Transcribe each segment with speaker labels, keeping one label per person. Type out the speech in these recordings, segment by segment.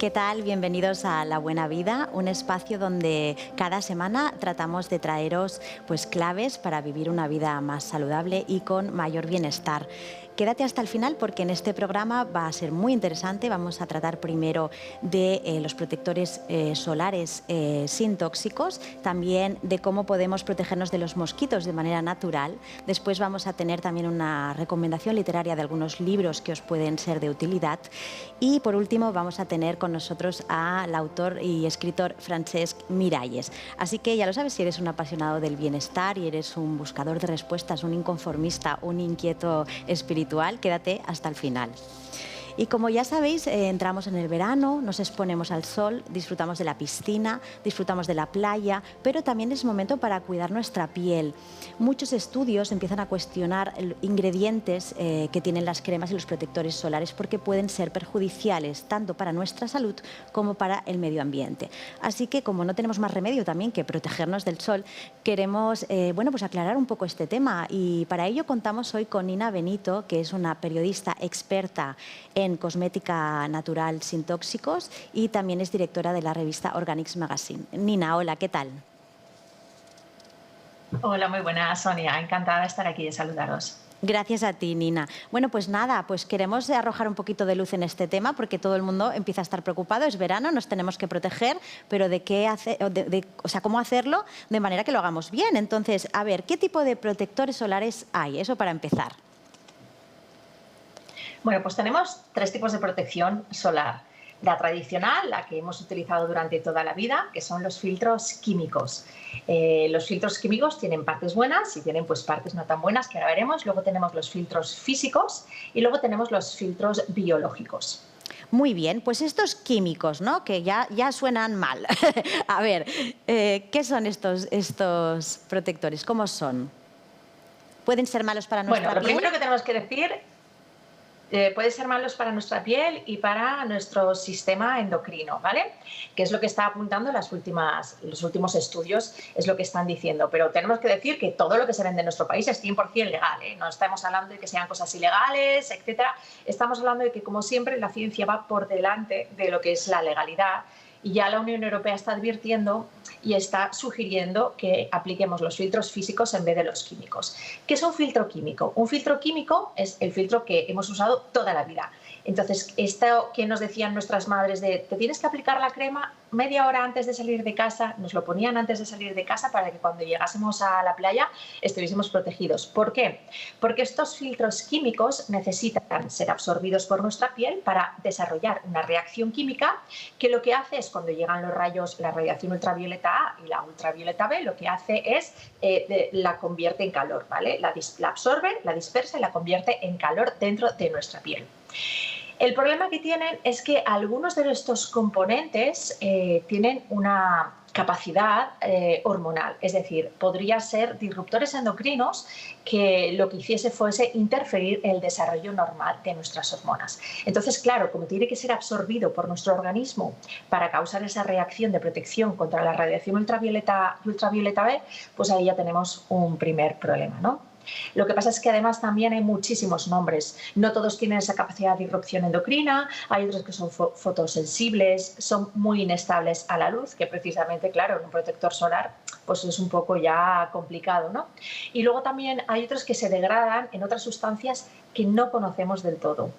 Speaker 1: ¿Qué tal? Bienvenidos a La Buena Vida, un espacio donde cada semana tratamos de traeros pues claves para vivir una vida más saludable y con mayor bienestar. Quédate hasta el final porque en este programa va a ser muy interesante. Vamos a tratar primero de los protectores solares sin tóxicos, también de cómo podemos protegernos de los mosquitos de manera natural. Después vamos a tener también una recomendación literaria de algunos libros que os pueden ser de utilidad. Y por último vamos a tener con nosotros al autor y escritor Francesc Miralles. Así que ya lo sabes, si eres un apasionado del bienestar y eres un buscador de respuestas, un inconformista, un inquieto espiritual, quédate hasta el final. Y como ya sabéis, entramos en el verano, nos exponemos al sol, disfrutamos de la piscina, disfrutamos de la playa, pero también es momento para cuidar nuestra piel. Muchos estudios empiezan a cuestionar ingredientes que tienen las cremas y los protectores solares porque pueden ser perjudiciales tanto para nuestra salud como para el medio ambiente. Así que como no tenemos más remedio también que protegernos del sol, queremos pues aclarar un poco este tema y para ello contamos hoy con Nina Benito, que es una periodista experta en cosmética natural sin tóxicos y también es directora de la revista Organics Magazine. Nina, hola, ¿qué tal?
Speaker 2: Hola, muy buenas, Sonia. Encantada de estar aquí y de saludaros.
Speaker 1: Gracias a ti, Nina. Bueno, pues nada, pues queremos arrojar un poquito de luz en este tema porque todo el mundo empieza a estar preocupado. Es verano, nos tenemos que proteger, pero ¿cómo hacerlo de manera que lo hagamos bien? Entonces, a ver, ¿qué tipo de protectores solares hay? Eso para empezar.
Speaker 2: Bueno, pues tenemos tres tipos de protección solar. La tradicional, la que hemos utilizado durante toda la vida, que son los filtros químicos. Los filtros químicos tienen partes buenas y tienen pues partes no tan buenas, que ahora veremos. Luego tenemos los filtros físicos y luego tenemos los filtros biológicos.
Speaker 1: Muy bien, pues estos químicos, ¿no?, que ya suenan mal. A ver, ¿qué son estos protectores? ¿Cómo son? ¿Pueden ser malos para nuestra piel?
Speaker 2: Bueno, lo primero que tenemos que decir, puede ser malos para nuestra piel y para nuestro sistema endocrino, ¿vale? Que es lo que está apuntando los últimos estudios, es lo que están diciendo. Pero tenemos que decir que todo lo que se vende en nuestro país es 100% legal, ¿eh? No estamos hablando de que sean cosas ilegales, etcétera. Estamos hablando de que, como siempre, la ciencia va por delante de lo que es la legalidad. Y ya la Unión Europea está advirtiendo y está sugiriendo que apliquemos los filtros físicos en vez de los químicos. ¿Qué es un filtro químico? Un filtro químico es el filtro que hemos usado toda la vida. Entonces, esto que nos decían nuestras madres de te tienes que aplicar la crema media hora antes de salir de casa, nos lo ponían antes de salir de casa para que cuando llegásemos a la playa estuviésemos protegidos. ¿Por qué? Porque estos filtros químicos necesitan ser absorbidos por nuestra piel para desarrollar una reacción química que lo que hace es, cuando llegan los rayos, la radiación ultravioleta A y la ultravioleta B, lo que hace es la convierte en calor, ¿vale? La absorbe, la dispersa y la convierte en calor dentro de nuestra piel. El problema que tienen es que algunos de estos componentes tienen una capacidad hormonal, es decir, podría ser disruptores endocrinos que lo que hiciese fuese interferir el desarrollo normal de nuestras hormonas. Entonces, claro, como tiene que ser absorbido por nuestro organismo para causar esa reacción de protección contra la radiación ultravioleta y ultravioleta B, pues ahí ya tenemos un primer problema, ¿no? Lo que pasa es que además también hay muchísimos nombres. No todos tienen esa capacidad de disrupción endocrina, hay otros que son fotosensibles, son muy inestables a la luz, que precisamente, claro, en un protector solar pues es un poco ya complicado, ¿no? Y luego también hay otros que se degradan en otras sustancias que no conocemos del todo.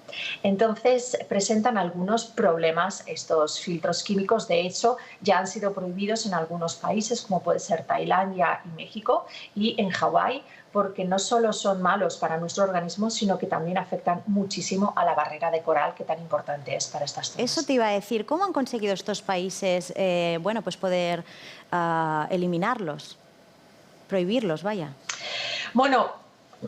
Speaker 2: Entonces presentan algunos problemas estos filtros químicos. De hecho, ya han sido prohibidos en algunos países, como puede ser Tailandia y México, y en Hawái, porque no solo son malos para nuestro organismo, sino que también afectan muchísimo a la barrera de coral, que tan importante es para estas zonas.
Speaker 1: Eso te iba a decir, ¿cómo han conseguido estos países pues poder eliminarlos, prohibirlos, vaya?
Speaker 2: Bueno,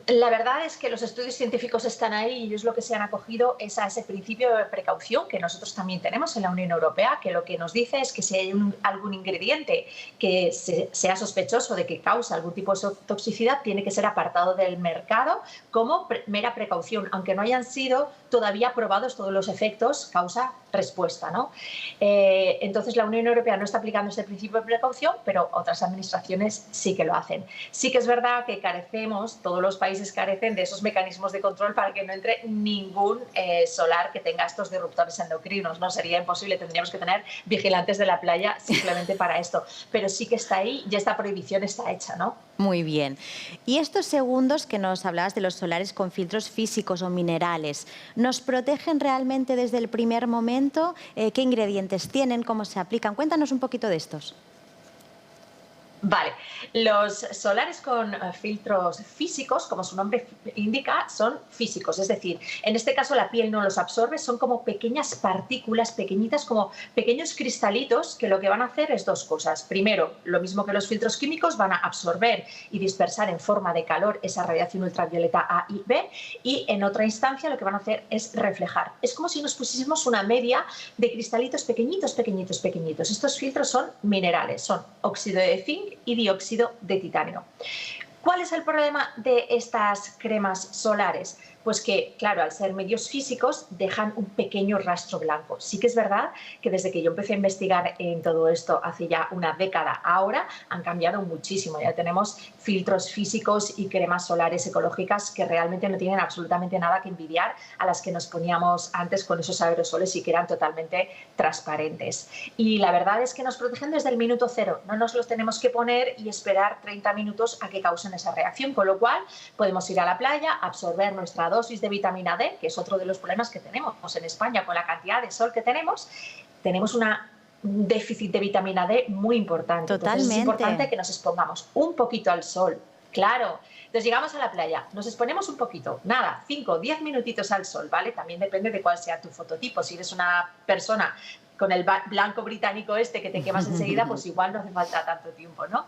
Speaker 2: la verdad es que los estudios científicos están ahí y ellos lo que se han acogido es a ese principio de precaución que nosotros también tenemos en la Unión Europea, que lo que nos dice es que si hay algún ingrediente que sea sospechoso de que causa algún tipo de toxicidad, tiene que ser apartado del mercado como mera precaución, aunque no hayan sido todavía probados todos los efectos causa-respuesta, ¿no? Entonces la Unión Europea no está aplicando este principio de precaución, pero otras administraciones sí que lo hacen. Sí que es verdad que carecemos, todos los países carecen de esos mecanismos de control para que no entre ningún solar que tenga estos disruptores endocrinos, ¿no? Sería imposible, tendríamos que tener vigilantes de la playa simplemente para esto, pero sí que está ahí y esta prohibición está hecha, ¿no?
Speaker 1: Muy bien. Y estos segundos que nos hablabas de los solares con filtros físicos o minerales, ¿nos protegen realmente desde el primer momento? ¿Qué ingredientes tienen? ¿Cómo se aplican? Cuéntanos un poquito de estos.
Speaker 2: Vale, los solares con filtros físicos, como su nombre indica, son físicos, es decir, en este caso la piel no los absorbe, son como pequeñas partículas, pequeñitas, como pequeños cristalitos que lo que van a hacer es dos cosas. Primero, lo mismo que los filtros químicos, van a absorber y dispersar en forma de calor esa radiación ultravioleta A y B, y en otra instancia lo que van a hacer es reflejar. Es como si nos pusiésemos una media de cristalitos pequeñitos, pequeñitos, pequeñitos. Estos filtros son minerales, son óxido de zinc y dióxido de titanio. ¿Cuál es el problema de estas cremas solares? Pues que, claro, al ser medios físicos dejan un pequeño rastro blanco. Sí que es verdad que desde que yo empecé a investigar en todo esto hace ya una década, ahora han cambiado muchísimo. Ya tenemos filtros físicos y cremas solares ecológicas que realmente no tienen absolutamente nada que envidiar a las que nos poníamos antes con esos aerosoles y que eran totalmente transparentes. Y la verdad es que nos protegen desde el minuto cero. No nos los tenemos que poner y esperar 30 minutos a que causen esa reacción, con lo cual podemos ir a la playa, absorber nuestra dosis de vitamina D, que es otro de los problemas que tenemos en España con la cantidad de sol que tenemos un déficit de vitamina D muy importante.
Speaker 1: Totalmente.
Speaker 2: Entonces es importante que nos expongamos un poquito al sol. Claro, entonces llegamos a la playa, nos exponemos un poquito, nada, 5 o 10 minutitos al sol, ¿vale? También depende de cuál sea tu fototipo. Si eres una persona con el blanco británico este que te quemas enseguida, pues igual no hace falta tanto tiempo, ¿no?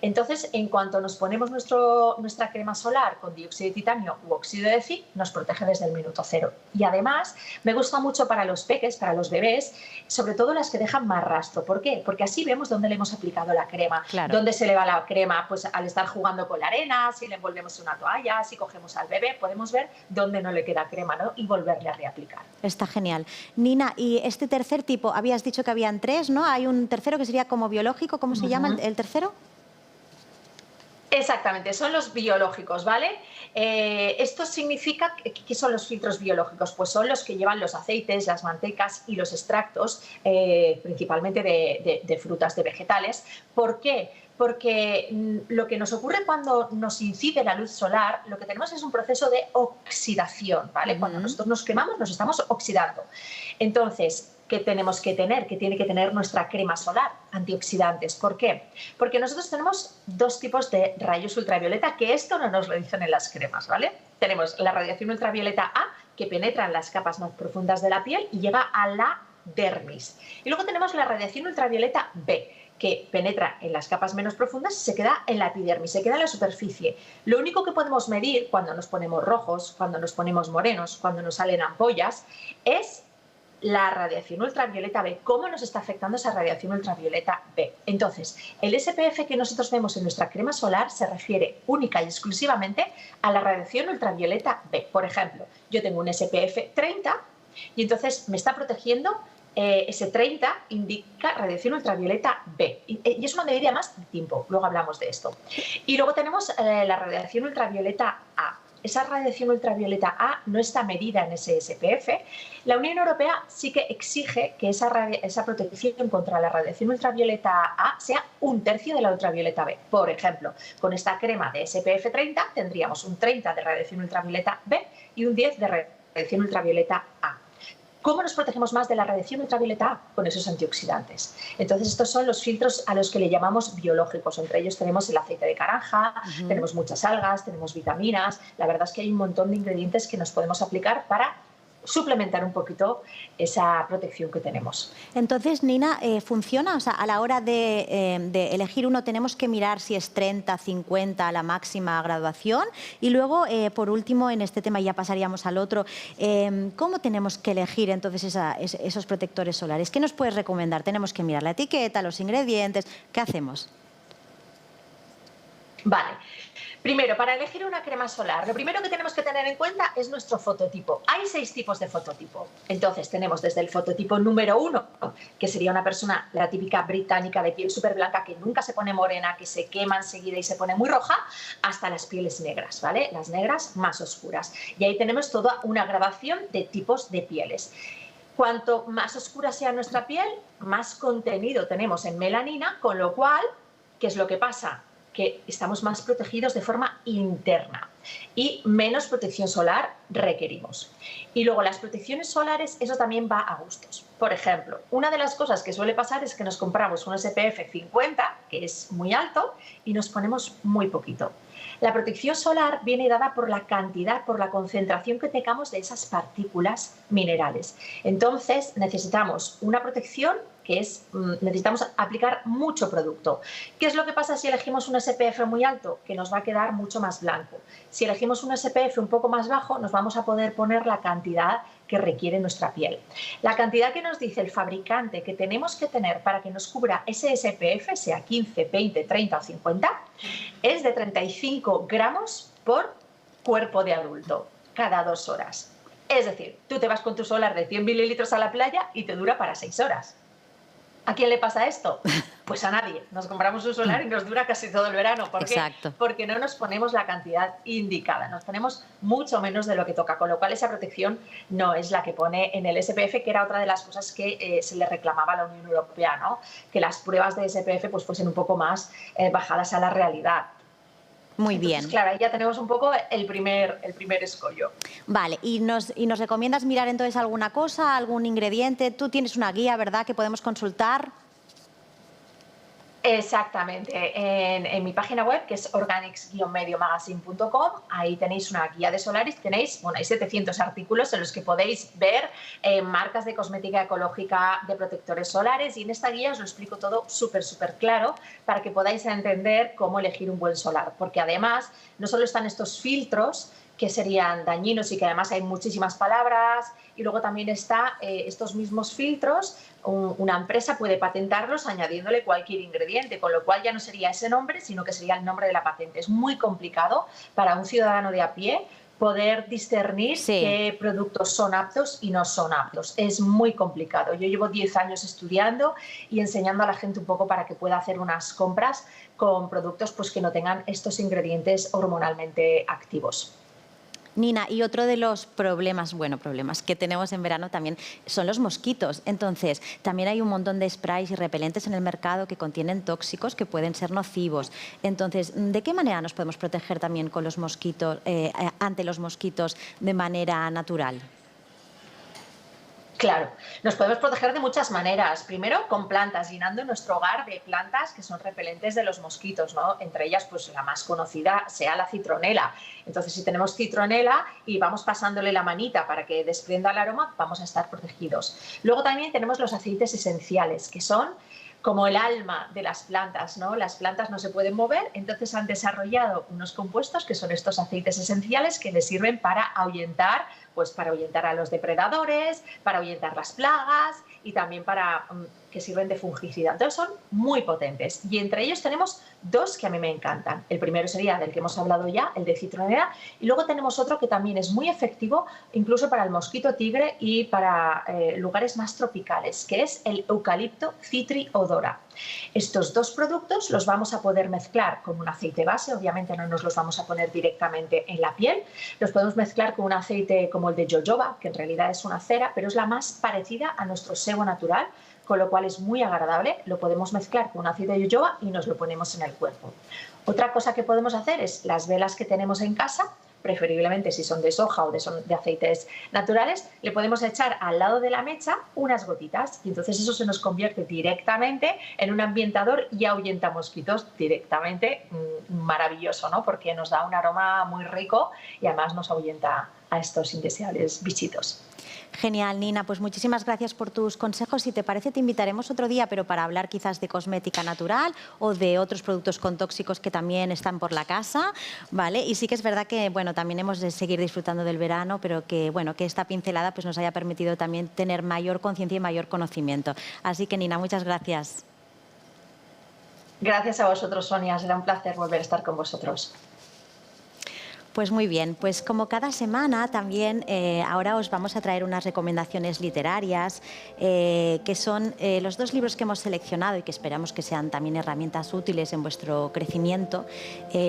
Speaker 2: Entonces, en cuanto nos ponemos nuestra crema solar con dióxido de titanio u óxido de zinc, nos protege desde el minuto cero. Y además, me gusta mucho para los peques, para los bebés, sobre todo las que dejan más rastro. ¿Por qué? Porque así vemos dónde le hemos aplicado la crema.
Speaker 1: Claro.
Speaker 2: Dónde se le va la crema, pues al estar jugando con la arena, si le envolvemos una toalla, si cogemos al bebé, podemos ver dónde no le queda crema, ¿no? Y volverle a reaplicar.
Speaker 1: Está genial. Nina, y este tercer tipo, habías dicho que habían 3, ¿no? Hay un tercero que sería como biológico, ¿cómo se llama el tercero?
Speaker 2: Exactamente, son los biológicos, ¿vale? Esto significa ¿qué son los filtros biológicos? Pues son los que llevan los aceites, las mantecas y los extractos, principalmente de frutas, de vegetales. ¿Por qué? Porque lo que nos ocurre cuando nos incide la luz solar, lo que tenemos es un proceso de oxidación, ¿vale? Cuando nosotros nos quemamos, nos estamos oxidando. Entonces, ¿qué tenemos que tener? ¿Qué tiene que tener nuestra crema solar? Antioxidantes. ¿Por qué? Porque nosotros tenemos dos tipos de rayos ultravioleta, que esto no nos lo dicen en las cremas, ¿vale? Tenemos la radiación ultravioleta A, que penetra en las capas más profundas de la piel y llega a la dermis. Y luego tenemos la radiación ultravioleta B, que penetra en las capas menos profundas y se queda en la epidermis, se queda en la superficie. Lo único que podemos medir cuando nos ponemos rojos, cuando nos ponemos morenos, cuando nos salen ampollas, es la radiación ultravioleta B, cómo nos está afectando esa radiación ultravioleta B. Entonces, el SPF que nosotros vemos en nuestra crema solar se refiere única y exclusivamente a la radiación ultravioleta B. Por ejemplo, yo tengo un SPF 30 y entonces me está protegiendo, ese 30 indica radiación ultravioleta B y es una medida más de tiempo, luego hablamos de esto. Y luego tenemos la radiación ultravioleta A. Esa radiación ultravioleta A no está medida en ese SPF. La Unión Europea sí que exige que esa protección contra la radiación ultravioleta A sea 1/3 de la ultravioleta B. Por ejemplo, con esta crema de SPF 30 tendríamos un 30 de radiación ultravioleta B y un 10 de radiación ultravioleta A. ¿Cómo nos protegemos más de la radiación ultravioleta A? Con esos antioxidantes. Entonces, estos son los filtros a los que le llamamos biológicos. Entre ellos tenemos el aceite de naranja, tenemos muchas algas, tenemos vitaminas. La verdad es que hay un montón de ingredientes que nos podemos aplicar para suplementar un poquito esa protección que tenemos.
Speaker 1: Entonces, Nina, ¿funciona? O sea, a la hora de elegir uno tenemos que mirar si es 30, 50 la máxima graduación. Y luego, por último, en este tema ya pasaríamos al otro, ¿cómo tenemos que elegir entonces esos protectores solares? ¿Qué nos puedes recomendar? ¿Tenemos que mirar la etiqueta, los ingredientes? ¿Qué hacemos?
Speaker 2: Vale. Primero, para elegir una crema solar, lo primero que tenemos que tener en cuenta es nuestro fototipo. Hay 6 tipos de fototipo. Entonces, tenemos desde el fototipo número 1, que sería una persona, la típica británica de piel súper blanca, que nunca se pone morena, que se quema enseguida y se pone muy roja, hasta las pieles negras, ¿vale? Las negras más oscuras. Y ahí tenemos toda una gradación de tipos de pieles. Cuanto más oscura sea nuestra piel, más contenido tenemos en melanina, con lo cual, ¿qué es lo que pasa? Que estamos más protegidos de forma interna y menos protección solar requerimos. Y luego las protecciones solares, eso también va a gustos. Por ejemplo, una de las cosas que suele pasar es que nos compramos un SPF 50, que es muy alto, y nos ponemos muy poquito. La protección solar viene dada por la cantidad, por la concentración que tengamos de esas partículas minerales. Entonces, necesitamos una protección que es, necesitamos aplicar mucho producto. ¿Qué es lo que pasa si elegimos un SPF muy alto? Que nos va a quedar mucho más blanco. Si elegimos un SPF un poco más bajo, nos vamos a poder poner la cantidad que requiere nuestra piel. La cantidad que nos dice el fabricante que tenemos que tener para que nos cubra ese SPF, sea 15, 20, 30 o 50, es de 35 gramos por cuerpo de adulto, cada 2 horas. Es decir, tú te vas con tu solar de 100 mililitros a la playa y te dura para 6 horas. ¿A quién le pasa esto? Pues a nadie. Nos compramos un solar y nos dura casi todo el verano. ¿Por qué?
Speaker 1: Exacto.
Speaker 2: Porque no nos ponemos la cantidad indicada, nos ponemos mucho menos de lo que toca, con lo cual esa protección no es la que pone en el SPF, que era otra de las cosas que se le reclamaba a la Unión Europea, ¿no? Que las pruebas de SPF pues fuesen un poco más bajadas a la realidad.
Speaker 1: Muy
Speaker 2: Entonces,
Speaker 1: bien.
Speaker 2: claro, ahí ya tenemos un poco el primer escollo.
Speaker 1: Vale, y nos recomiendas mirar entonces alguna cosa, algún ingrediente. Tú tienes una guía, ¿verdad?, que podemos consultar.
Speaker 2: Exactamente. En mi página web, que es organics-mediomagazine.com, ahí tenéis una guía de solares. Tenéis, bueno, hay 700 artículos en los que podéis ver marcas de cosmética ecológica, de protectores solares, y en esta guía os lo explico todo súper claro para que podáis entender cómo elegir un buen solar. Porque además, no solo están estos filtros que serían dañinos y que además hay muchísimas palabras, y luego también está estos mismos filtros, una empresa puede patentarlos añadiéndole cualquier ingrediente, con lo cual ya no sería ese nombre, sino que sería el nombre de la patente. Es muy complicado para un ciudadano de a pie poder discernir qué productos son aptos y no son aptos. Es muy complicado. Yo llevo 10 años estudiando y enseñando a la gente un poco para que pueda hacer unas compras con productos pues, que no tengan estos ingredientes hormonalmente activos.
Speaker 1: Nina, y otro de los problemas que tenemos en verano también son los mosquitos. Entonces, también hay un montón de sprays y repelentes en el mercado que contienen tóxicos que pueden ser nocivos. Entonces, ¿de qué manera nos podemos proteger también con los mosquitos, ante los mosquitos de manera natural?
Speaker 2: Claro, nos podemos proteger de muchas maneras. Primero, con plantas, llenando nuestro hogar de plantas que son repelentes de los mosquitos, ¿no? Entre ellas, pues la más conocida sea la citronela. Entonces, si tenemos citronela y vamos pasándole la manita para que desprenda el aroma, vamos a estar protegidos. Luego también tenemos los aceites esenciales, que son como el alma de las plantas, ¿no? Las plantas no se pueden mover, entonces han desarrollado unos compuestos que son estos aceites esenciales que les sirven para ahuyentar, pues para ahuyentar a los depredadores, para ahuyentar las plagas y también para que sirven de fungicida. Entonces son muy potentes y entre ellos tenemos 2 que a mí me encantan. El primero sería del que hemos hablado ya, el de citronela, y luego tenemos otro que también es muy efectivo incluso para el mosquito tigre y para lugares más tropicales, que es el eucalipto citri odora. Estos 2 productos los vamos a poder mezclar con un aceite base, obviamente no nos los vamos a poner directamente en la piel, los podemos mezclar con un aceite como el de jojoba, que en realidad es una cera, pero es la más parecida a nuestro sebo natural, con lo cual es muy agradable. Lo podemos mezclar con un aceite de jojoba y nos lo ponemos en el cuerpo. Otra cosa que podemos hacer es las velas que tenemos en casa, preferiblemente si son de soja o de aceites naturales, le podemos echar al lado de la mecha unas gotitas y entonces eso se nos convierte directamente en un ambientador y ahuyenta mosquitos directamente. Maravilloso, ¿no? Porque nos da un aroma muy rico y además nos ahuyenta a estos indeseables bichitos.
Speaker 1: Genial, Nina. Pues muchísimas gracias por tus consejos. Si te parece, te invitaremos otro día, pero para hablar quizás de cosmética natural o de otros productos con tóxicos que también están por la casa, ¿vale? Y sí que es verdad que, bueno, también hemos de seguir disfrutando del verano, pero que, bueno, que esta pincelada pues, nos haya permitido también tener mayor conciencia y mayor conocimiento. Así que, Nina, muchas gracias.
Speaker 2: Gracias a vosotros, Sonia. Será un placer volver a estar con vosotros.
Speaker 1: Pues muy bien, pues como cada semana también ahora os vamos a traer unas recomendaciones literarias que son los dos libros que hemos seleccionado y que esperamos que sean también herramientas útiles en vuestro crecimiento.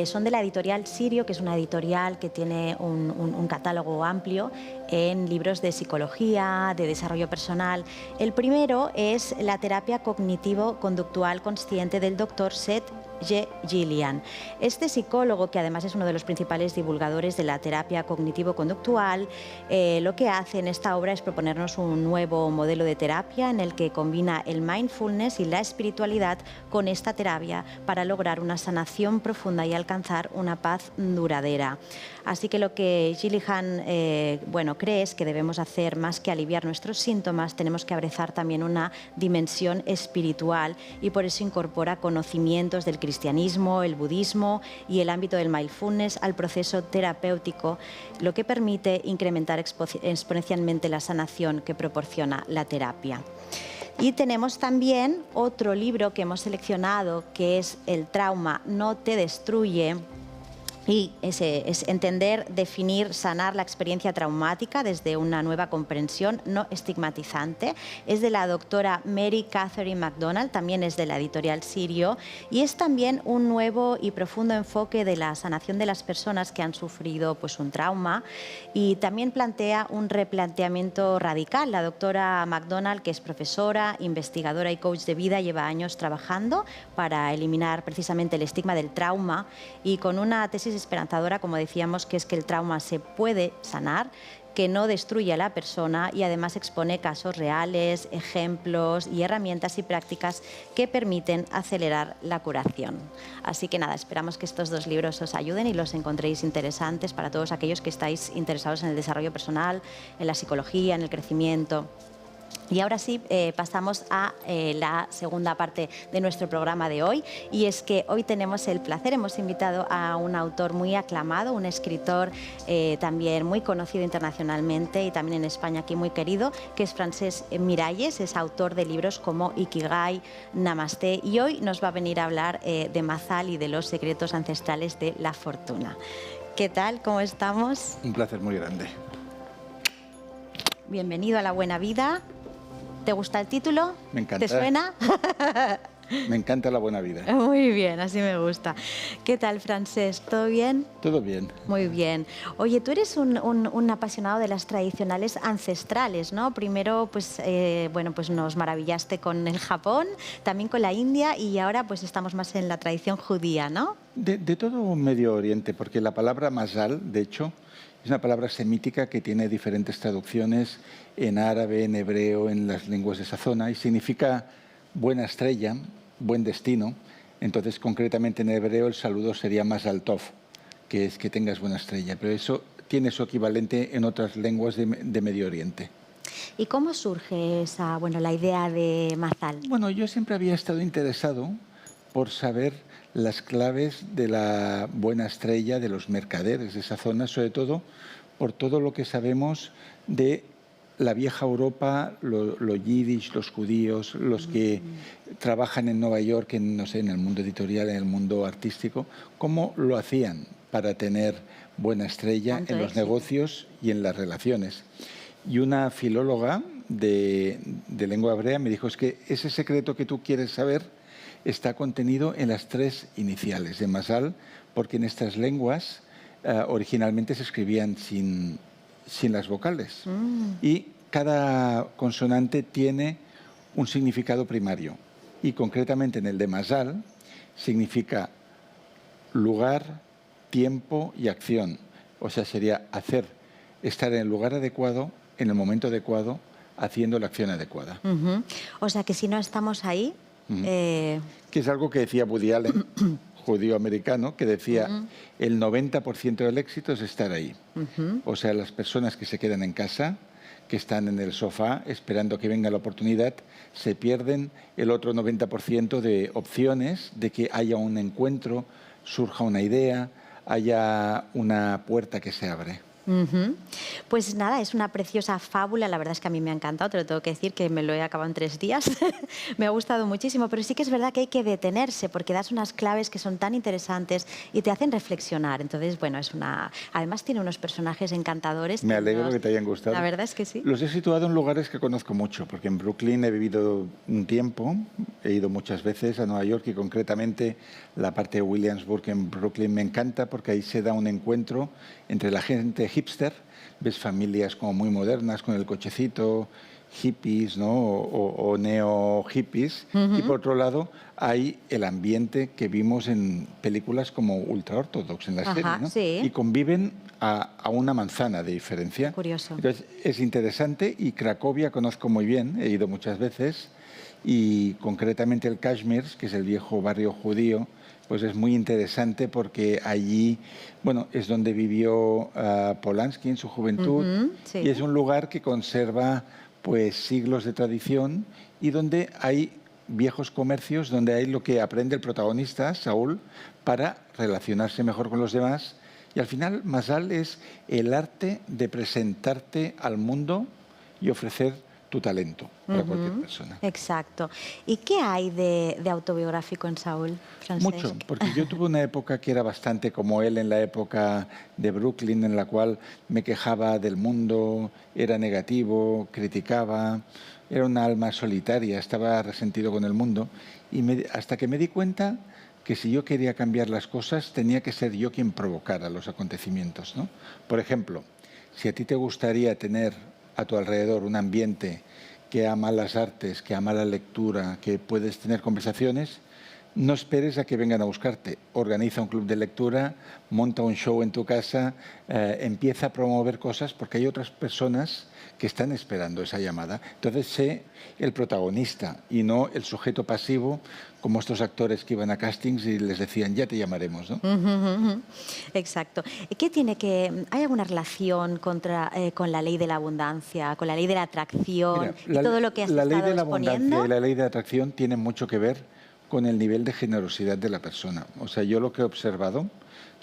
Speaker 1: Son de la editorial Sirio, que es una editorial que tiene un catálogo amplio en libros de psicología, de desarrollo personal. El primero es La terapia cognitivo-conductual consciente del Dr. Seth G. Gillian. Este psicólogo, que además es uno de los principales divulgadores de la terapia cognitivo-conductual, lo que hace en esta obra es proponernos un nuevo modelo de terapia en el que combina el mindfulness y la espiritualidad con esta terapia para lograr una sanación profunda y alcanzar una paz duradera. Así que lo que Gillian cree es que debemos hacer más que aliviar nuestros síntomas, tenemos que abrazar también una dimensión espiritual y por eso incorpora conocimientos del cristianismo, el budismo y el ámbito del mindfulness al proceso terapéutico, lo que permite incrementar exponencialmente la sanación que proporciona la terapia. Y tenemos también otro libro que hemos seleccionado, que es El trauma no te destruye. Y ese es entender, definir, sanar la experiencia traumática desde una nueva comprensión no estigmatizante. Es de la doctora Mary Catherine McDonald, también es de la editorial Sirio, y es también un nuevo y profundo enfoque de la sanación de las personas que han sufrido pues, un trauma, y también plantea un replanteamiento radical. La doctora McDonald, que es profesora, investigadora y coach de vida, lleva años trabajando para eliminar precisamente el estigma del trauma y con una tesis esperanzadora, como decíamos, que es que el trauma se puede sanar, que no destruye a la persona y además expone casos reales, ejemplos y herramientas y prácticas que permiten acelerar la curación. Así que nada, esperamos que estos dos libros os ayuden y los encontréis interesantes para todos aquellos que estáis interesados en el desarrollo personal, en la psicología, en el crecimiento. Y ahora sí, pasamos a la segunda parte de nuestro programa de hoy, y es que hoy tenemos el placer, hemos invitado a un autor muy aclamado, un escritor también muy conocido internacionalmente y también en España aquí muy querido, que es Francesc Miralles, es autor de libros como Ikigai, Namaste, y hoy nos va a venir a hablar de Mazal y de los secretos ancestrales de la fortuna. ¿Qué tal? ¿Cómo estamos?
Speaker 3: Un placer muy grande.
Speaker 1: Bienvenido a La Buena Vida. ¿Te gusta el título?
Speaker 3: Me encanta.
Speaker 1: ¿Te suena?
Speaker 3: Me encanta La Buena Vida.
Speaker 1: Muy bien, así me gusta. ¿Qué tal, Francesc? ¿Todo bien?
Speaker 3: Todo bien.
Speaker 1: Muy bien. Oye, tú eres un apasionado de las tradicionales ancestrales, ¿no? Primero, pues nos maravillaste con el Japón, también con la India, y ahora pues estamos más en la tradición judía, ¿no?
Speaker 3: De todo Medio Oriente, porque la palabra Mazal, de hecho, es una palabra semítica que tiene diferentes traducciones en árabe, en hebreo, en las lenguas de esa zona, y significa buena estrella, buen destino. Entonces, concretamente en hebreo, el saludo sería Mazal Tov, que es que tengas buena estrella, pero eso tiene su equivalente en otras lenguas de Medio Oriente.
Speaker 1: ¿Y cómo surge la idea de Mazal?
Speaker 3: Bueno, yo siempre había estado interesado por saber las claves de la buena estrella de los mercaderes de esa zona, sobre todo por todo lo que sabemos de la vieja Europa, lo yiddish, los judíos, los que trabajan en Nueva York, en el mundo editorial, en el mundo artístico, cómo lo hacían para tener buena estrella en los negocios y en las relaciones. Y una filóloga de lengua hebrea me dijo, es que ese secreto que tú quieres saber está contenido en las tres iniciales de Mazal, porque en estas lenguas originalmente se escribían sin las vocales. Y cada consonante tiene un significado primario. Y concretamente en el de Mazal significa lugar, tiempo y acción. O sea, sería estar en el lugar adecuado, en el momento adecuado, haciendo la acción adecuada.
Speaker 1: O sea, que si no estamos ahí...
Speaker 3: Que es algo que decía Woody Allen, judío americano, que decía el 90% del éxito es estar ahí. O sea, las personas que se quedan en casa, que están en el sofá esperando que venga la oportunidad, se pierden el otro 90% de opciones de que haya un encuentro, surja una idea, haya una puerta que se abre.
Speaker 1: Pues nada, es una preciosa fábula, la verdad es que a mí me ha encantado, te lo tengo que decir, que me lo he acabado en 3 días. Me ha gustado muchísimo, pero sí que es verdad que hay que detenerse porque das unas claves que son tan interesantes y te hacen reflexionar. Entonces, bueno, además tiene unos personajes encantadores.
Speaker 3: Me alegro que te hayan gustado.
Speaker 1: La verdad es que sí.
Speaker 3: Los he situado en lugares que conozco mucho, porque en Brooklyn he vivido un tiempo, he ido muchas veces a Nueva York y concretamente la parte de Williamsburg en Brooklyn me encanta porque ahí se da un encuentro entre la gente hipster, ves familias como muy modernas con el cochecito, hippies, ¿no? o neo-hippies, y por otro lado hay el ambiente que vimos en películas como Ultra Ortodox en la serie, ¿no?
Speaker 1: Sí.
Speaker 3: Y conviven a una manzana de diferencia.
Speaker 1: Curioso.
Speaker 3: Entonces es interesante y Cracovia conozco muy bien, he ido muchas veces y concretamente el Kashmir, que es el viejo barrio judío, pues es muy interesante porque allí, bueno, es donde vivió Polanski en su juventud
Speaker 1: Sí.
Speaker 3: y es un lugar que conserva pues siglos de tradición y donde hay viejos comercios, donde hay lo que aprende el protagonista, Saúl, para relacionarse mejor con los demás. Y al final, Masal es el arte de presentarte al mundo y ofrecer tu talento para cualquier persona.
Speaker 1: Exacto. ¿Y qué hay de autobiográfico en Saúl, Francesc?
Speaker 3: Mucho, porque yo tuve una época que era bastante como él en la época de Brooklyn, en la cual me quejaba del mundo, era negativo, criticaba, era una alma solitaria, estaba resentido con el mundo, y hasta que me di cuenta que si yo quería cambiar las cosas tenía que ser yo quien provocara los acontecimientos, ¿no? Por ejemplo, si a ti te gustaría tener a tu alrededor un ambiente que ama las artes, que ama la lectura, que puedes tener conversaciones, no esperes a que vengan a buscarte. Organiza un club de lectura, monta un show en tu casa, empieza a promover cosas porque hay otras personas que están esperando esa llamada. Entonces, sé el protagonista y no el sujeto pasivo, como estos actores que iban a castings y les decían, ya te llamaremos, ¿no?
Speaker 1: Exacto. ¿Hay alguna relación con la ley de la abundancia, con la ley de la atracción?
Speaker 3: Mira,
Speaker 1: y todo lo que has
Speaker 3: la ley
Speaker 1: estado
Speaker 3: de la
Speaker 1: exponiendo?
Speaker 3: abundancia y la ley de atracción tienen mucho que ver con el nivel de generosidad de la persona. O sea, yo lo que he observado,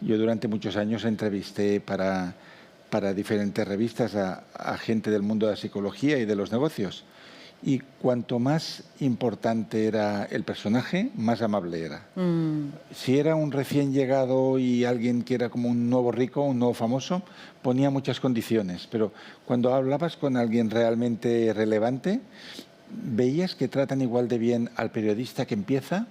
Speaker 3: yo durante muchos años entrevisté para diferentes revistas a gente del mundo de la psicología y de los negocios. Y cuanto más importante era el personaje, más amable era. Si era un recién llegado y alguien que era como un nuevo rico, un nuevo famoso, ponía muchas condiciones. Pero cuando hablabas con alguien realmente relevante, veías que tratan igual de bien al periodista que empieza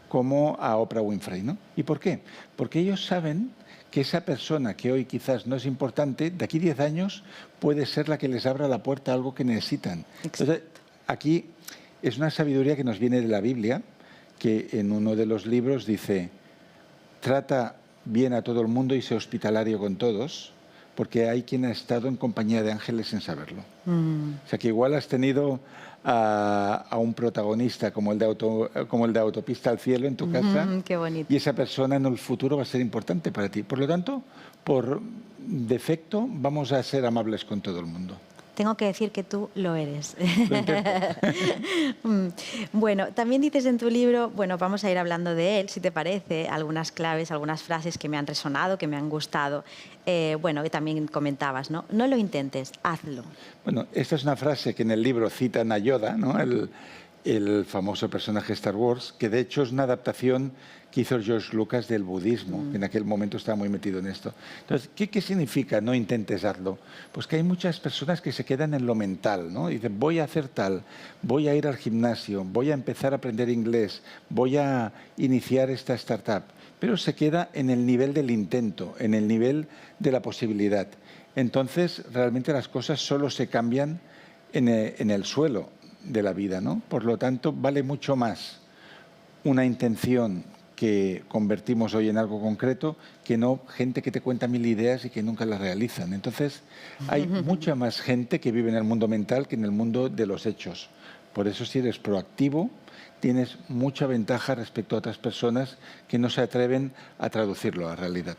Speaker 3: como a Oprah Winfrey, ¿no? ¿Y por qué? Porque ellos saben que esa persona que hoy quizás no es importante, de aquí 10 años puede ser la que les abra la puerta a algo que necesitan. Entonces, aquí es una sabiduría que nos viene de la Biblia, que en uno de los libros dice, trata bien a todo el mundo y sé hospitalario con todos, porque hay quien ha estado en compañía de ángeles sin saberlo. O sea que igual has tenido a un protagonista como el de Autopista al Cielo en tu casa,
Speaker 1: qué bonito.
Speaker 3: y esa persona en el futuro va a ser importante para ti. Por lo tanto, por defecto, vamos a ser amables con todo el mundo.
Speaker 1: Tengo que decir que tú lo eres.
Speaker 3: Lo intento.
Speaker 1: Bueno, también dices en tu libro, bueno, vamos a ir hablando de él, si te parece, algunas claves, algunas frases que me han resonado, que me han gustado. Bueno, que también comentabas, ¿no? No lo intentes, hazlo.
Speaker 3: Bueno, esta es una frase que en el libro citan a Yoda, ¿no? El famoso personaje de Star Wars, que de hecho es una adaptación que hizo George Lucas del budismo, que en aquel momento estaba muy metido en esto. Entonces, ¿qué significa no intentes hazlo? Pues que hay muchas personas que se quedan en lo mental, ¿no? Dicen, voy a hacer tal, voy a ir al gimnasio, voy a empezar a aprender inglés, voy a iniciar esta startup, pero se queda en el nivel del intento, en el nivel de la posibilidad. Entonces, realmente las cosas solo se cambian en el suelo de la vida, ¿no? Por lo tanto, vale mucho más una intención que convertimos hoy en algo concreto que no gente que te cuenta 1000 ideas y que nunca las realizan. Entonces, hay mucha más gente que vive en el mundo mental que en el mundo de los hechos. Por eso, si eres proactivo, tienes mucha ventaja respecto a otras personas que no se atreven a traducirlo a realidad.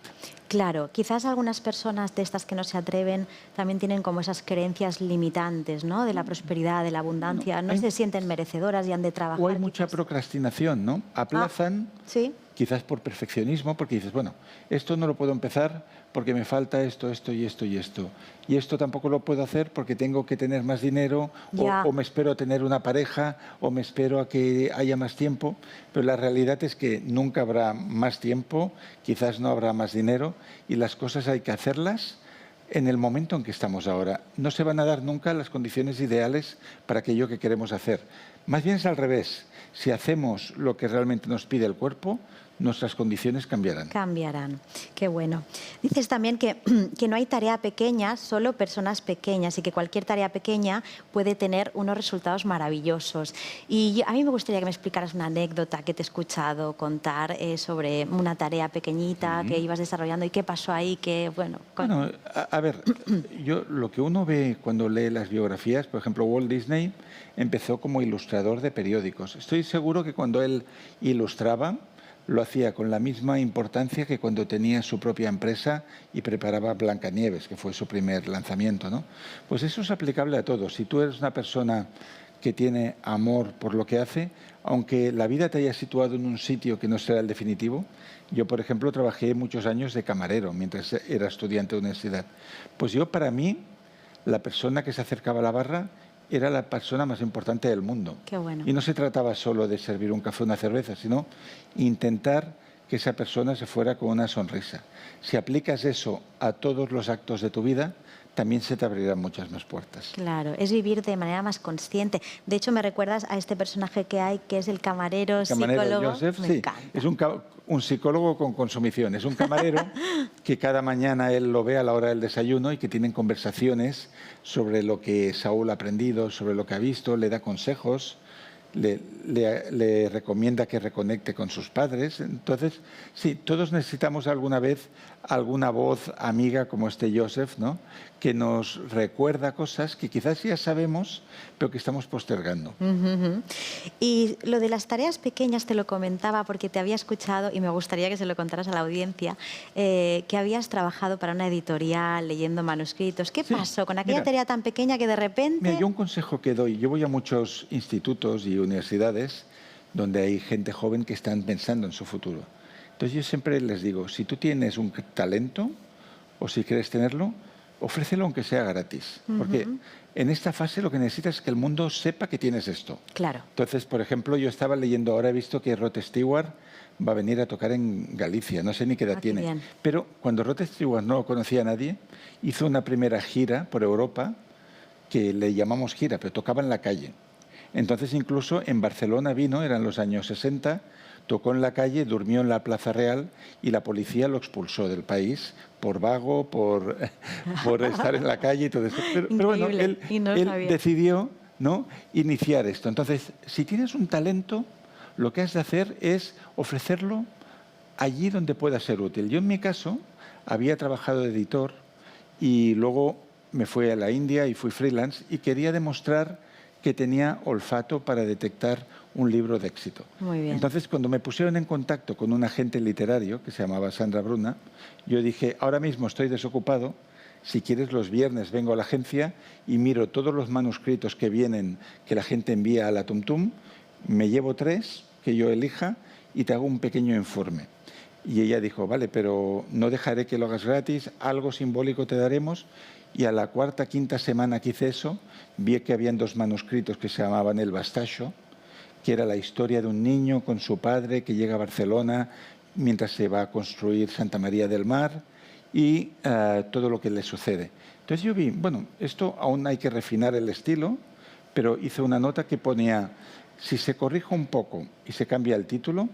Speaker 1: Claro, quizás algunas personas de estas que no se atreven también tienen como esas creencias limitantes, ¿no? De la prosperidad, de la abundancia, no se sienten merecedoras y han de trabajar.
Speaker 3: O hay mucha procrastinación, ¿no? Aplazan
Speaker 1: ¿sí?
Speaker 3: quizás por perfeccionismo, porque dices, bueno, esto no lo puedo empezar porque me falta esto, esto y esto y esto. Y esto tampoco lo puedo hacer porque tengo que tener más dinero, o me espero a tener una pareja, o me espero a que haya más tiempo. Pero la realidad es que nunca habrá más tiempo, quizás no habrá más dinero, y las cosas hay que hacerlas en el momento en que estamos ahora. No se van a dar nunca las condiciones ideales para aquello que queremos hacer. Más bien es al revés. Si hacemos lo que realmente nos pide el cuerpo, nuestras condiciones cambiarán.
Speaker 1: Cambiarán. Qué bueno. Dices también que no hay tarea pequeña, solo personas pequeñas, y que cualquier tarea pequeña puede tener unos resultados maravillosos. Y a mí me gustaría que me explicaras una anécdota que te he escuchado contar sobre una tarea pequeñita que ibas desarrollando y qué pasó ahí, que bueno...
Speaker 3: Bueno, a ver, yo lo que uno ve cuando lee las biografías, por ejemplo, Walt Disney empezó como ilustrador de periódicos. Estoy seguro que cuando él ilustraba, lo hacía con la misma importancia que cuando tenía su propia empresa y preparaba Blancanieves, que fue su primer lanzamiento, ¿no? Pues eso es aplicable a todos. Si tú eres una persona que tiene amor por lo que hace, aunque la vida te haya situado en un sitio que no será el definitivo. Yo, por ejemplo, trabajé muchos años de camarero mientras era estudiante de universidad. Pues yo, para mí, la persona que se acercaba a la barra era la persona más importante del mundo.
Speaker 1: Qué bueno.
Speaker 3: Y no se trataba solo de servir un café o una cerveza, sino intentar que esa persona se fuera con una sonrisa. Si aplicas eso a todos los actos de tu vida, también se te abrirán muchas más puertas.
Speaker 1: Claro, es vivir de manera más consciente. De hecho, me recuerdas a este personaje que hay, que es el camarero, psicólogo.
Speaker 3: Joseph,
Speaker 1: me
Speaker 3: sí,
Speaker 1: encanta.
Speaker 3: es un psicólogo con consumición. Es un camarero que cada mañana él lo ve a la hora del desayuno y que tienen conversaciones sobre lo que Saúl ha aprendido, sobre lo que ha visto, le da consejos, le recomienda que reconecte con sus padres. Entonces, sí, todos necesitamos alguna vez alguna voz amiga como este Joseph, ¿no?, que nos recuerda cosas que quizás ya sabemos, pero que estamos postergando.
Speaker 1: Y lo de las tareas pequeñas te lo comentaba porque te había escuchado, y me gustaría que se lo contaras a la audiencia, que habías trabajado para una editorial leyendo manuscritos. ¿Qué pasó con aquella tarea tan pequeña que de repente...?
Speaker 3: Mira, yo un consejo que doy, yo voy a muchos institutos y universidades donde hay gente joven que están pensando en su futuro. Entonces yo siempre les digo, si tú tienes un talento o si quieres tenerlo, ofrécelo aunque sea gratis. Porque en esta fase lo que necesitas es que el mundo sepa que tienes esto.
Speaker 1: Claro.
Speaker 3: Entonces, por ejemplo, yo estaba leyendo ahora, he visto que Rod Stewart va a venir a tocar en Galicia, no sé ni qué edad tiene.
Speaker 1: Bien.
Speaker 3: Pero cuando Rod Stewart no lo conocía a nadie, hizo una primera gira por Europa, que le llamamos gira, pero tocaba en la calle. Entonces incluso en Barcelona vino, eran los años 60, tocó en la calle, durmió en la Plaza Real y la policía lo expulsó del país por vago, por estar en la calle y todo eso. Pero bueno, él decidió, ¿no?, iniciar esto. Entonces, si tienes un talento, lo que has de hacer es ofrecerlo allí donde pueda ser útil. Yo en mi caso había trabajado de editor y luego me fui a la India y fui freelance y quería demostrar que tenía olfato para detectar un libro de éxito.
Speaker 1: Muy bien.
Speaker 3: Entonces, cuando me pusieron en contacto con un agente literario que se llamaba Sandra Bruna, yo dije, ahora mismo estoy desocupado, si quieres los viernes vengo a la agencia y miro todos los manuscritos que vienen, que la gente envía a la TumTum, me llevo 3 que yo elija y te hago un pequeño informe. Y ella dijo, vale, pero no dejaré que lo hagas gratis, algo simbólico te daremos. Y a la 4ª, 5ª semana que hice eso, vi que habían 2 manuscritos que se llamaban El Bastacho, que era la historia de un niño con su padre que llega a Barcelona mientras se va a construir Santa María del Mar y todo lo que le sucede. Entonces yo vi, bueno, esto aún hay que refinar el estilo, pero hice una nota que ponía, si se corrige un poco y se cambia el título,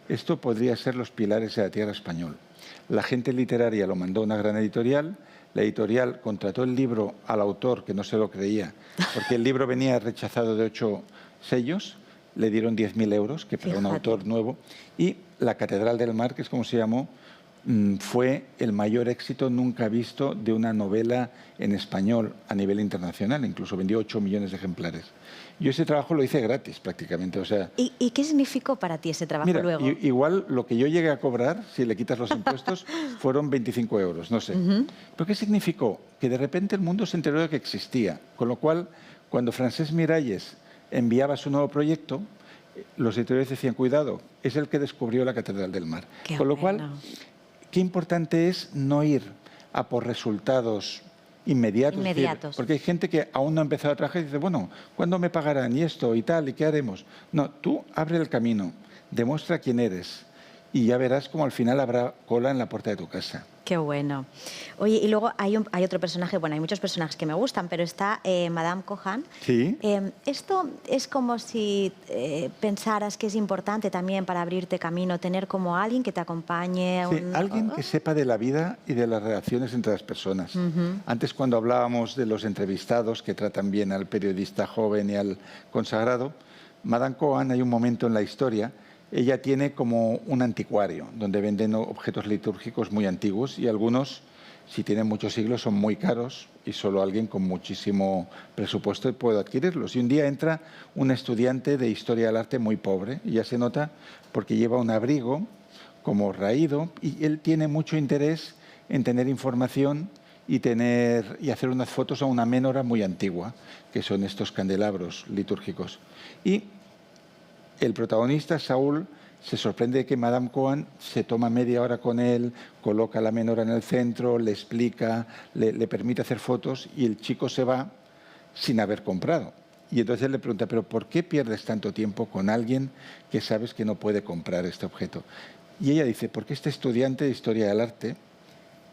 Speaker 3: esto podría ser Los pilares de la tierra español. La gente literaria lo mandó a una gran editorial. La editorial contrató el libro al autor, que no se lo creía, porque el libro venía rechazado de 8 sellos, le dieron 10.000 euros, que para un autor nuevo, y La Catedral del Mar, que es como se llamó, fue el mayor éxito nunca visto de una novela en español a nivel internacional, incluso vendió 8 millones de ejemplares. Yo ese trabajo lo hice gratis prácticamente. O sea,
Speaker 1: ¿Y qué significó para ti ese trabajo luego?
Speaker 3: Igual lo que yo llegué a cobrar, si le quitas los impuestos, fueron 25 euros, no sé. ¿Pero qué significó? Que de repente el mundo se enteró de que existía, con lo cual, cuando Francesc Miralles enviaba su nuevo proyecto, los editoriales decían, cuidado, es el que descubrió la Catedral del Mar.
Speaker 1: Qué
Speaker 3: Con lo
Speaker 1: bueno.
Speaker 3: cual, qué importante es no ir a por resultados inmediatos. Es decir,
Speaker 1: Inmediatos.
Speaker 3: porque hay gente que aún no ha empezado a trabajar y dice, bueno, ¿cuándo me pagarán? Y esto y tal, ¿y qué haremos? No, tú abre el camino, demuestra quién eres y ya verás como al final habrá cola en la puerta de tu casa.
Speaker 1: Qué bueno. Oye, y luego hay otro personaje, bueno, hay muchos personajes que me gustan, pero está Madame Cohan.
Speaker 3: Sí.
Speaker 1: Esto es como si pensaras que es importante también para abrirte camino, tener como alguien que te acompañe.
Speaker 3: Sí, alguien que sepa de la vida y de las relaciones entre las personas. Antes, cuando hablábamos de los entrevistados que tratan bien al periodista joven y al consagrado, Madame Cohan, hay un momento en la historia, ella tiene como un anticuario, donde venden objetos litúrgicos muy antiguos y algunos, si tienen muchos siglos, son muy caros y solo alguien con muchísimo presupuesto puede adquirirlos. Y un día entra un estudiante de Historia del Arte muy pobre, y ya se nota porque lleva un abrigo como raído, y él tiene mucho interés en tener información y hacer unas fotos a una ménora muy antigua, que son estos candelabros litúrgicos. Y el protagonista, Saúl, se sorprende de que Madame Cohan se toma media hora con él, coloca la menora en el centro, le explica, le permite hacer fotos, y el chico se va sin haber comprado. Y entonces él le pregunta, ¿pero por qué pierdes tanto tiempo con alguien que sabes que no puede comprar este objeto? Y ella dice, porque este estudiante de Historia del Arte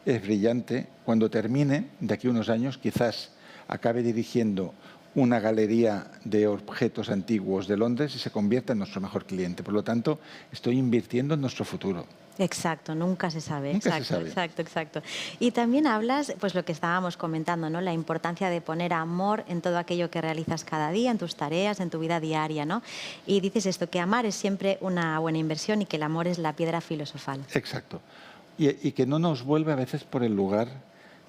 Speaker 3: es brillante. Cuando termine, de aquí a unos años, quizás acabe dirigiendo una galería de objetos antiguos de Londres y se convierta en nuestro mejor cliente. Por lo tanto, estoy invirtiendo en nuestro futuro.
Speaker 1: Exacto, nunca se sabe.
Speaker 3: Nunca
Speaker 1: Exacto,
Speaker 3: se sabe.
Speaker 1: exacto, exacto. Y también hablas, pues lo que estábamos comentando, ¿no? La importancia de poner amor en todo aquello que realizas cada día, en tus tareas, en tu vida diaria, ¿no? Y dices esto, que amar es siempre una buena inversión y que el amor es la piedra filosofal.
Speaker 3: Exacto. Y que no nos vuelve a veces por el lugar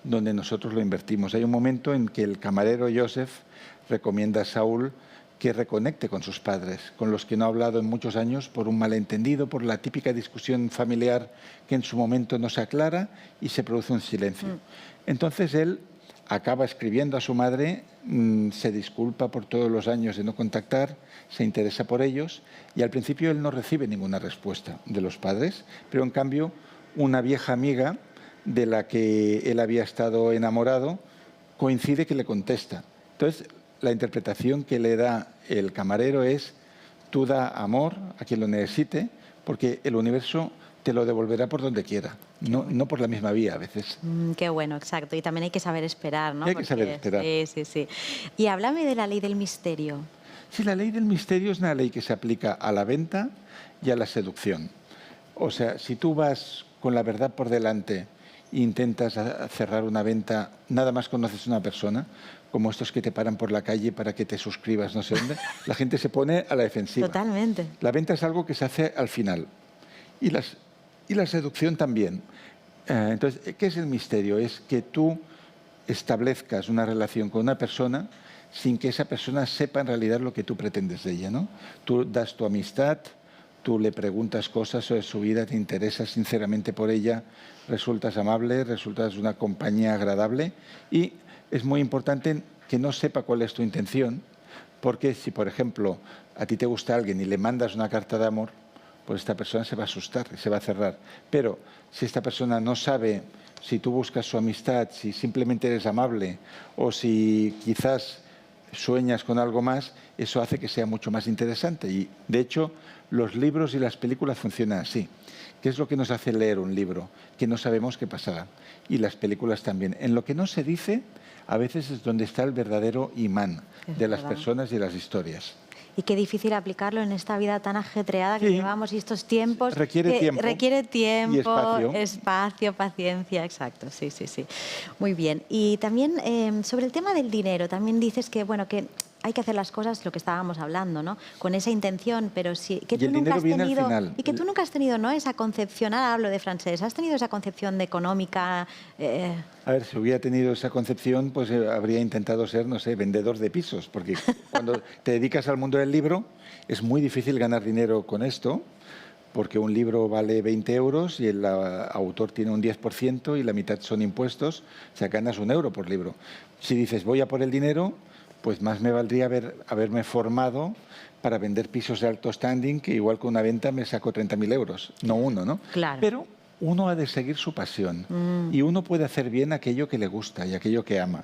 Speaker 3: donde nosotros lo invertimos. Hay un momento en que el camarero Joseph recomienda a Saúl que reconecte con sus padres, con los que no ha hablado en muchos años por un malentendido, por la típica discusión familiar que en su momento no se aclara y se produce un silencio. Entonces él acaba escribiendo a su madre, se disculpa por todos los años de no contactar, se interesa por ellos, y al principio él no recibe ninguna respuesta de los padres, pero en cambio una vieja amiga de la que él había estado enamorado coincide que le contesta. Entonces, la interpretación que le da el camarero es: tú da amor a quien lo necesite, porque el universo te lo devolverá por donde quiera, no por la misma vía a veces.
Speaker 1: Qué bueno, exacto. Y también hay que saber esperar, ¿no?
Speaker 3: Hay que saber esperar.
Speaker 1: Sí, sí, sí. Y háblame de la lei del misterio.
Speaker 3: Sí, la ley del misterio es una ley que se aplica a la venta y a la seducción. O sea, si tú vas con la verdad por delante e intentas cerrar una venta, nada más conoces a una persona, como estos que te paran por la calle para que te suscribas no sé dónde, la gente se pone a la defensiva.
Speaker 1: Totalmente.
Speaker 3: La venta es algo que se hace al final. Y la seducción también. Entonces, ¿qué es el misterio? Es que tú establezcas una relación con una persona sin que esa persona sepa en realidad lo que tú pretendes de ella, ¿no? Tú das tu amistad, tú le preguntas cosas sobre su vida, te interesas sinceramente por ella, resultas amable, resultas una compañía agradable, y es muy importante que no sepa cuál es tu intención, porque si, por ejemplo, a ti te gusta alguien y le mandas una carta de amor, pues esta persona se va a asustar y se va a cerrar. Pero si esta persona no sabe si tú buscas su amistad, si simplemente eres amable o si quizás sueñas con algo más, eso hace que sea mucho más interesante. Y, de hecho, los libros y las películas funcionan así. ¿Qué es lo que nos hace leer un libro? Que no sabemos qué pasará. Y las películas también. En lo que no se dice, a veces es donde está el verdadero imán de las personas y las historias.
Speaker 1: Y qué difícil aplicarlo en esta vida tan ajetreada que
Speaker 3: Sí.
Speaker 1: llevamos y estos tiempos.
Speaker 3: Requiere tiempo.
Speaker 1: Requiere tiempo,
Speaker 3: Y espacio.
Speaker 1: espacio, paciencia, exacto, sí, sí, sí. Muy bien. Y también sobre el tema del dinero, también dices que, bueno, que hay que hacer las cosas, lo que estábamos hablando, ¿no? Con esa intención, pero sí que
Speaker 3: Y
Speaker 1: tú
Speaker 3: el
Speaker 1: nunca
Speaker 3: dinero
Speaker 1: has
Speaker 3: viene al
Speaker 1: tenido
Speaker 3: final.
Speaker 1: y que tú nunca has tenido, ¿no? Esa concepción. Ahora hablo de Francesc. ¿Has tenido esa concepción de económica?
Speaker 3: A ver, si hubiera tenido esa concepción, pues habría intentado ser, no sé, vendedor de pisos, porque cuando te dedicas al mundo del libro es muy difícil ganar dinero con esto, porque un libro vale 20 euros y el autor tiene un 10% y la mitad son impuestos, o sea, ganas 1 euro por libro. Si dices voy a por el dinero, pues más me valdría haberme formado para vender pisos de alto standing, que igual con una venta me saco 30.000 euros, no uno, ¿no?
Speaker 1: Claro.
Speaker 3: Pero uno ha de seguir su pasión y uno puede hacer bien aquello que le gusta y aquello que ama.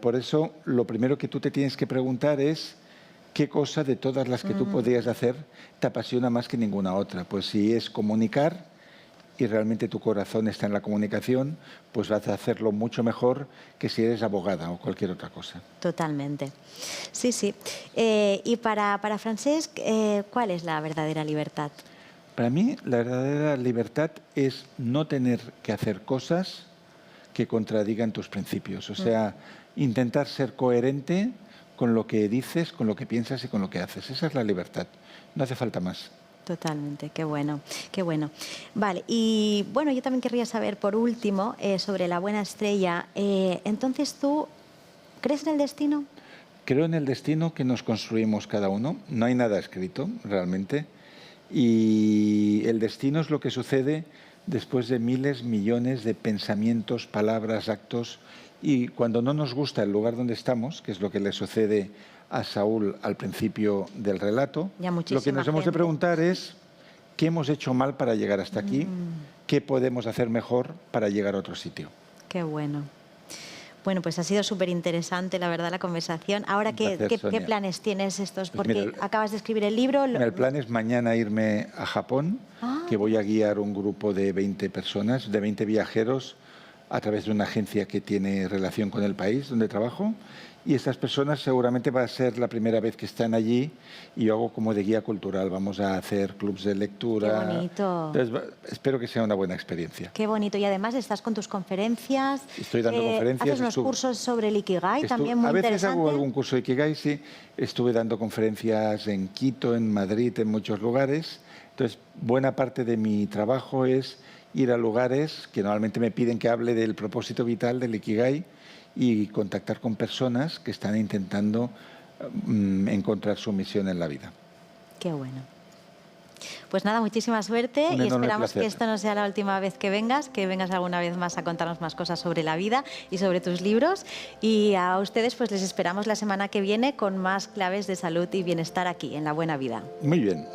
Speaker 3: Por eso, lo primero que tú te tienes que preguntar es qué cosa de todas las que tú podrías hacer te apasiona más que ninguna otra. Pues si es comunicar y realmente tu corazón está en la comunicación, pues vas a hacerlo mucho mejor que si eres abogada o cualquier otra cosa.
Speaker 1: Totalmente. Sí, sí. Y para Francesc, ¿cuál es la verdadera libertad?
Speaker 3: Para mí, la verdadera libertad es no tener que hacer cosas que contradigan tus principios. O sea, intentar ser coherente con lo que dices, con lo que piensas y con lo que haces. Esa es la libertad. No hace falta más.
Speaker 1: Totalmente, qué bueno, qué bueno. Vale, y bueno, yo también querría saber, por último, sobre la buena estrella. Entonces, ¿tú crees en el destino?
Speaker 3: Creo en el destino que nos construimos cada uno. No hay nada escrito, realmente. Y el destino es lo que sucede después de miles, millones de pensamientos, palabras, actos. Y cuando no nos gusta el lugar donde estamos, que es lo que le sucede a Saúl al principio del relato, lo que nos hemos de preguntar es qué hemos hecho mal para llegar hasta aquí, qué podemos hacer mejor para llegar a otro sitio.
Speaker 1: Qué bueno. Bueno, pues ha sido súper interesante, la verdad, la conversación. Ahora, ¿qué planes tienes estos?
Speaker 3: Pues
Speaker 1: porque
Speaker 3: mira,
Speaker 1: acabas de escribir el libro.
Speaker 3: El plan es mañana irme a Japón, que voy a guiar un grupo de 20 personas, de 20 viajeros, a través de una agencia que tiene relación con el país donde trabajo. Y estas personas seguramente va a ser la primera vez que están allí y yo hago como de guía cultural. Vamos a hacer clubs de lectura.
Speaker 1: ¡Qué bonito!
Speaker 3: Entonces, espero que sea una buena experiencia.
Speaker 1: ¡Qué bonito! Y además estás con tus conferencias.
Speaker 3: Estoy dando conferencias.
Speaker 1: Haces unos cursos sobre el Ikigai, también muy interesante.
Speaker 3: A veces hago algún curso de Ikigai, sí. Estuve dando conferencias en Quito, en Madrid, en muchos lugares. Entonces, buena parte de mi trabajo es ir a lugares que normalmente me piden que hable del propósito vital, del Ikigai, y contactar con personas que están intentando encontrar su misión en la vida.
Speaker 1: Qué bueno. Pues nada, muchísima suerte y esperamos que esto no sea la última vez que vengas alguna vez más a contarnos más cosas sobre la vida y sobre tus libros. Y a ustedes pues les esperamos la semana que viene con más claves de salud y bienestar aquí, en La Buena Vida.
Speaker 3: Muy bien.